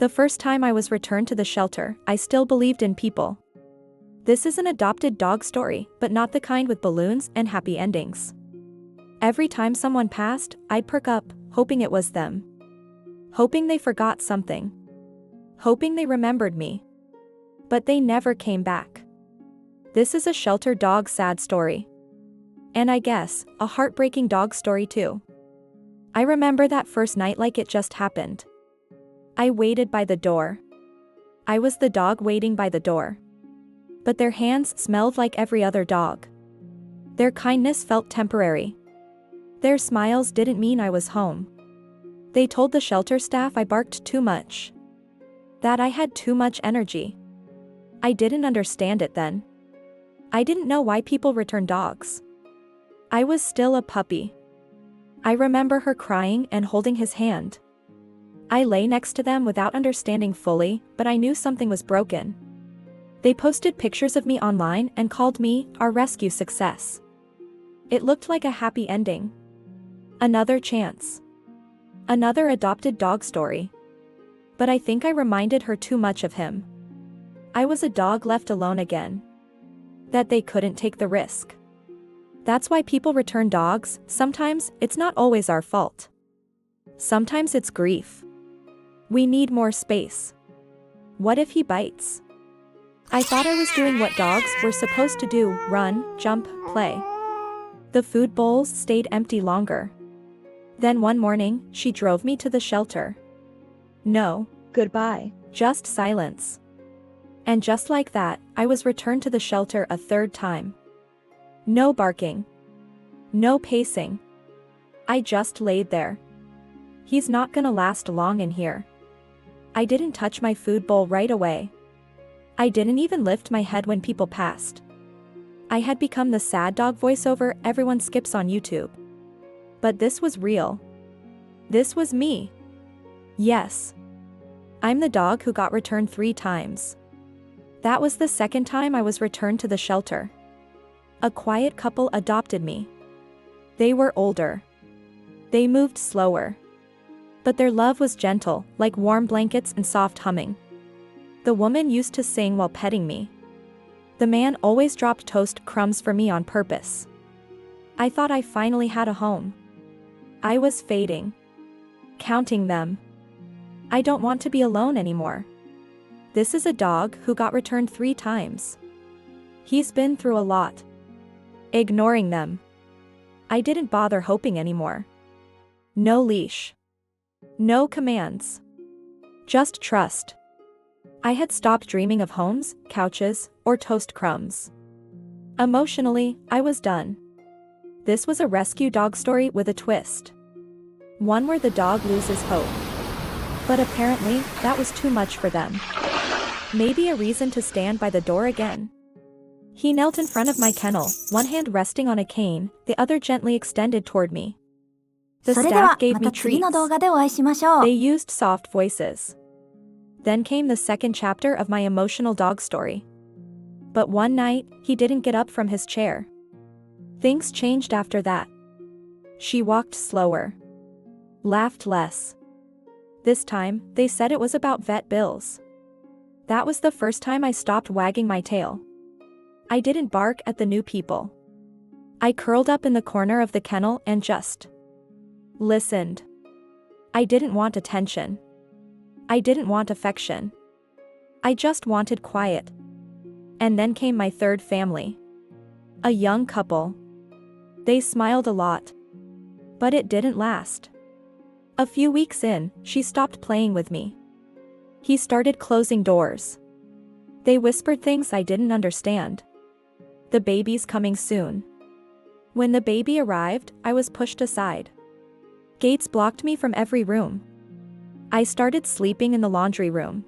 The first time I was returned to the shelter, I still believed in people. This is an adopted dog story, but not the kind with balloons and happy endings. Every time someone passed, I'd perk up, hoping it was them. Hoping they forgot something. Hoping they remembered me. But they never came back. This is a shelter dog sad story. And I guess, a heartbreaking dog story too. I remember that first night like it just happened. I waited by the door. I was the dog waiting by the door. But their hands smelled like every other dog. Their kindness felt temporary. Their smiles didn't mean I was home. They told the shelter staff I barked too much. That I had too much energy. I didn't understand it then. I didn't know why people return dogs. I was still a puppy. I remember her crying and holding his hand. I lay next to them without understanding fully, but I knew something was broken. They posted pictures of me online and called me our rescue success. It looked like a happy ending. Another chance. Another adopted dog story. But I think I reminded her too much of him. I was a dog left alone again. That they couldn't take the risk. That's why people return dogs. Sometimes it's not always our fault. Sometimes it's grief. We need more space. What if he bites? I thought I was doing what dogs were supposed to do: run, jump, play. The food bowls stayed empty longer. Then one morning, she drove me to the shelter. No goodbye, just silence. And just like that, I was returned to the shelter a third time. No barking. No pacing. I just laid there. He's not gonna last long in here. I didn't touch my food bowl right away. I didn't even lift my head when people passed. I had become the sad dog voiceover everyone skips on YouTube. But this was real. This was me. Yes. I'm the dog who got returned 3 times. That was the second time I was returned to the shelter. A quiet couple adopted me. They were older. They moved slower. But their love was gentle, like warm blankets and soft humming. The woman used to sing while petting me. The man always dropped toast crumbs for me on purpose. I thought I finally had a home. I was fading. Counting them. I don't want to be alone anymore. This is a dog who got returned 3 times. He's been through a lot. Ignoring them. I didn't bother hoping anymore. No leash. No commands. Just trust. I had stopped dreaming of homes, couches, or toast crumbs. Emotionally, I was done. This was a rescue dog story with a twist. One where the dog loses hope. But apparently, that was too much for them. Maybe a reason to stand by the door again. He knelt in front of my kennel, one hand resting on a cane, the other gently extended toward me. The それでは staff gave ま me た次の treats. 動画でお会いしましょう。 They used soft voices. Then came the second chapter of my emotional dog story. But one night, he didn't get up from his chair. Things changed after that. She walked slower. Laughed less. This time, they said it was about vet bills. That was the first time I stopped wagging my tail. I didn't bark at the new people. I curled up in the corner of the kennel and just listened. I didn't want attention. I didn't want affection. I just wanted quiet. And then came my third family. A young couple. They smiled a lot. But it didn't last. A few weeks in, she stopped playing with me. He started closing doors. They whispered things I didn't understand. The baby's coming soon. When the baby arrived, I was pushed aside. Gates blocked me from every room. I started sleeping in the laundry room.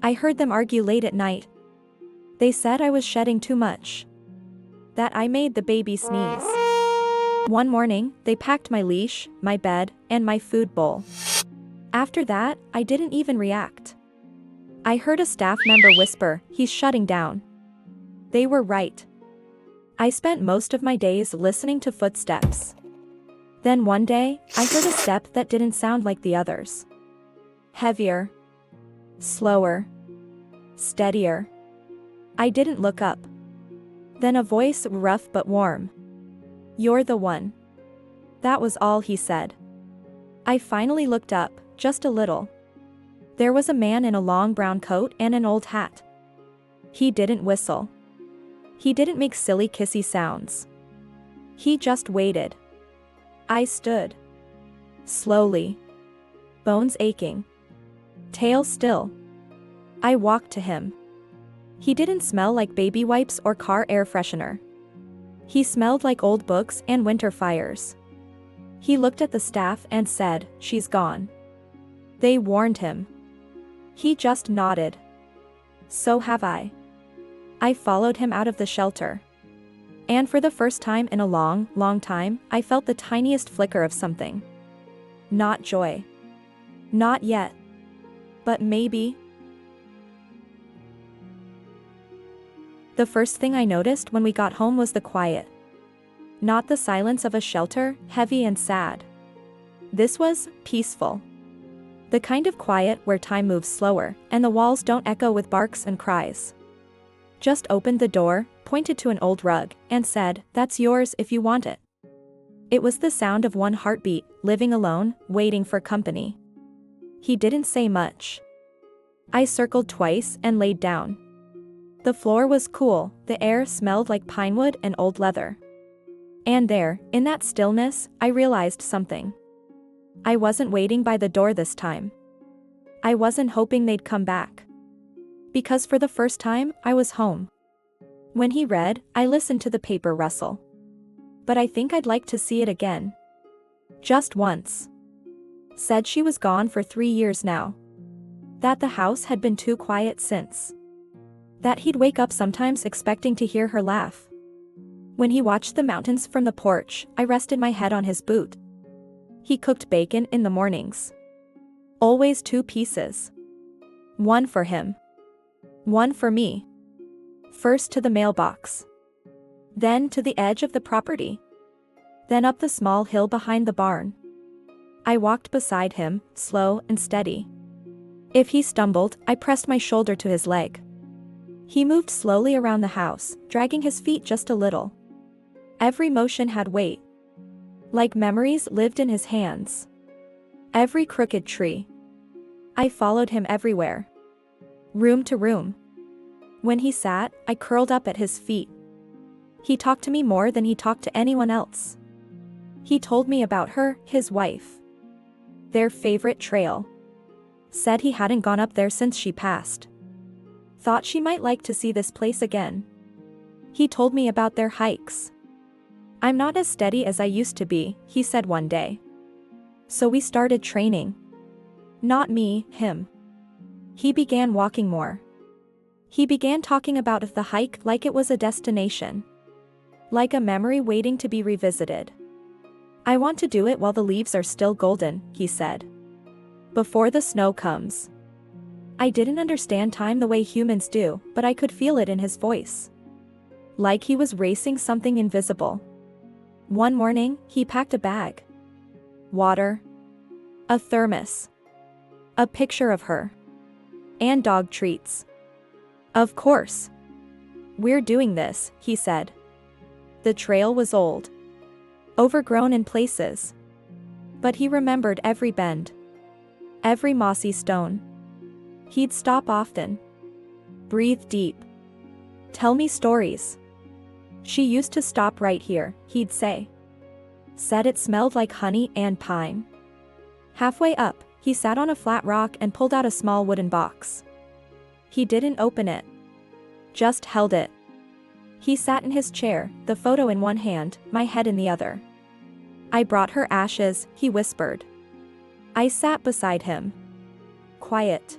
I heard them argue late at night. They said I was shedding too much. That I made the baby sneeze. One morning, they packed my leash, my bed, and my food bowl. After that, I didn't even react. I heard a staff member whisper, "He's shutting down." They were right. I spent most of my days listening to footsteps. Then one day, I heard a step that didn't sound like the others. Heavier. Slower. Steadier. I didn't look up. Then a voice, rough but warm. "You're the one." That was all he said. I finally looked up, just a little. There was a man in a long brown coat and an old hat. He didn't whistle. He didn't make silly kissy sounds. He just waited. I stood. Slowly. Bones aching. Tail still. I walked to him. He didn't smell like baby wipes or car air freshener. He smelled like old books and winter fires. He looked at the staff and said, "She's gone." They warned him. He just nodded. "So have I." I followed him out of the shelter. And for the first time in a long, long time, I felt the tiniest flicker of something. Not joy. Not yet. But maybe. The first thing I noticed when we got home was the quiet. Not the silence of a shelter, heavy and sad. This was peaceful. The kind of quiet where time moves slower, and the walls don't echo with barks and cries. Just opened the door, pointed to an old rug, and said, "That's yours if you want it." It was the sound of one heartbeat, living alone, waiting for company. He didn't say much. I circled twice and laid down. The floor was cool, the air smelled like pine wood and old leather. And there, in that stillness, I realized something. I wasn't waiting by the door this time. I wasn't hoping they'd come back. Because for the first time, I was home. When he read, I listened to the paper rustle. But I think I'd like to see it again. Just once. Said she was gone for 3 years now. That the house had been too quiet since. That he'd wake up sometimes expecting to hear her laugh. When he watched the mountains from the porch, I rested my head on his boot. He cooked bacon in the mornings. Always 2 pieces. One for him. One for me. First to the mailbox. Then to the edge of the property. Then up the small hill behind the barn. I walked beside him, slow and steady. If he stumbled, I pressed my shoulder to his leg. He moved slowly around the house, dragging his feet just a little. Every motion had weight. Like memories lived in his hands. Every crooked tree. I followed him everywhere. Room to room. When he sat, I curled up at his feet. He talked to me more than he talked to anyone else. He told me about her, his wife. Their favorite trail. Said he hadn't gone up there since she passed. Thought she might like to see this place again. He told me about their hikes. "I'm not as steady as I used to be," he said one day. So we started training. Not me, him. He began walking more. He began talking about the hike like it was a destination. Like a memory waiting to be revisited. "I want to do it while the leaves are still golden," he said. "Before the snow comes." I didn't understand time the way humans do, but I could feel it in his voice. Like he was racing something invisible. One morning, he packed a bag. Water. A thermos. A picture of her. And dog treats. "Of course. We're doing this," he said. The trail was old. Overgrown in places. But he remembered every bend. Every mossy stone. He'd stop often. Breathe deep. "Tell me stories. She used to stop right here," he'd say. Said it smelled like honey and pine. Halfway up, he sat on a flat rock and pulled out a small wooden box. He didn't open it. Just held it. He sat in his chair, the photo in one hand, my head in the other. "I brought her ashes," he whispered. I sat beside him. Quiet.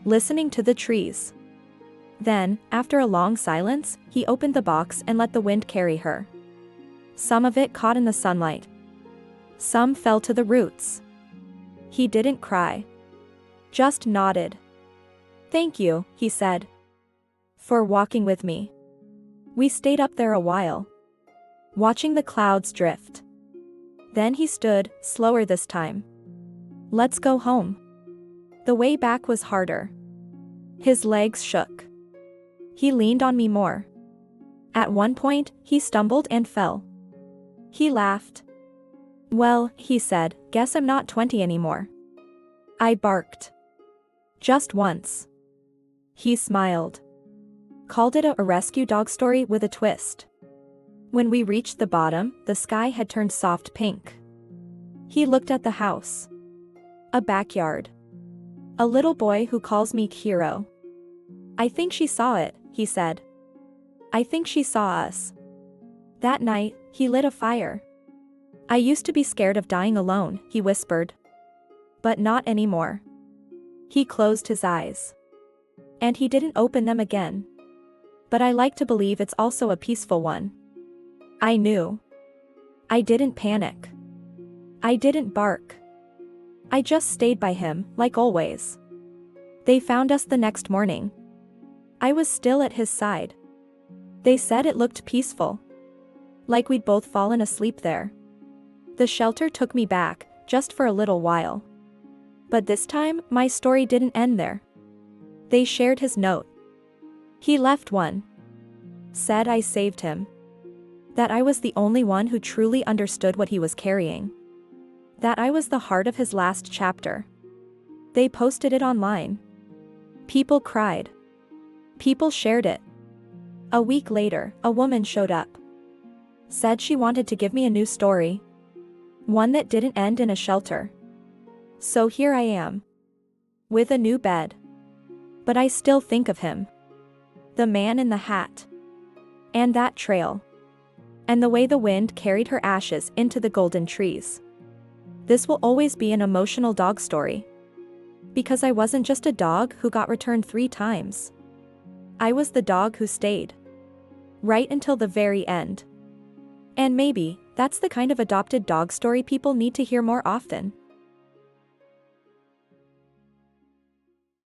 Listening to the trees. Then, after a long silence, he opened the box and let the wind carry her. Some of it caught in the sunlight. Some fell to the roots. He didn't cry. Just nodded. "Thank you," he said. "For walking with me." We stayed up there a while. Watching the clouds drift. Then he stood, slower this time. "Let's go home." The way back was harder. His legs shook. He leaned on me more. At one point, he stumbled and fell. He laughed. "Well," he said, "guess I'm not 20 anymore." I barked. "Just once." He smiled. Called it a rescue dog story with a twist. When we reached the bottom, the sky had turned soft pink. He looked at the house. A backyard. A little boy who calls me hero. "I think she saw it," he said. "I think she saw us." That night, he lit a fire. "I used to be scared of dying alone," he whispered. "But not anymore." He closed his eyes. And he didn't open them again. But I like to believe it's also a peaceful one. I knew. I didn't panic. I didn't bark. I just stayed by him, like always. They found us the next morning. I was still at his side. They said it looked peaceful. Like we'd both fallen asleep there. The shelter took me back, just for a little while. But this time, my story didn't end there. They shared his note. He left one. Said I saved him. That I was the only one who truly understood what he was carrying. That I was the heart of his last chapter. They posted it online. People cried. People shared it. A week later, a woman showed up. Said she wanted to give me a new story. One that didn't end in a shelter. So here I am. With a new bed. But I still think of him. The man in the hat. And that trail. And the way the wind carried her ashes into the golden trees. This will always be an emotional dog story. Because I wasn't just a dog who got returned 3 times. I was the dog who stayed. Right until the very end. And maybe, that's the kind of adopted dog story people need to hear more often.